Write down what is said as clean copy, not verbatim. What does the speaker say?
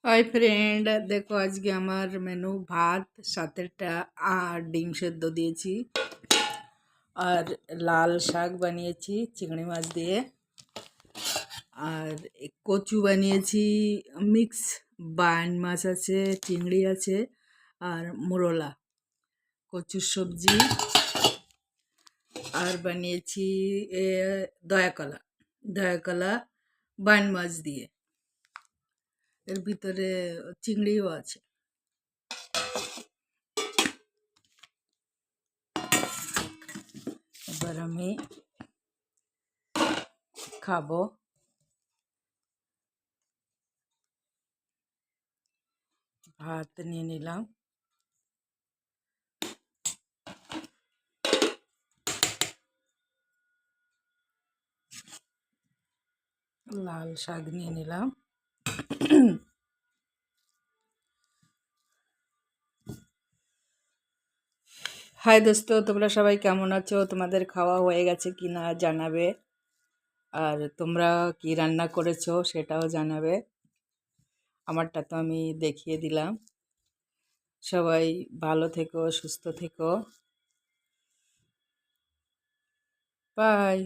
Hi friend, দেখো আজকে আমার মেনু ভাত সাথেটা ডিম সেদ্ধ দিয়েছি আর লাল শাক বানিয়েছি চিংড়ি মাছ দিয়ে আর কচু বানিয়েছি। মিক্স বান মাছ আছে, চিংড়ি আছে আর মোরলা কচুর সবজি আর বানিয়েছি এ দয়াকলা দয়াকলা বান মাছ দিয়ে। এর ভিতরে চিংড়িও আছে। এবার আমি খাবো। ভাত নিয়ে নিলাম, লাল শাক নিয়ে নিলাম। হাই দোস্ত, তোমরা সবাই কেমন আছো? তোমাদের খাওয়া হয়ে গেছে কি না জানাবে, আর তোমরা কি রান্না করেছো সেটাও জানাবে। আমারটা তো আমি দেখিয়ে দিলাম। সবাই ভালো থেকো, সুস্থ থেকো। বাই।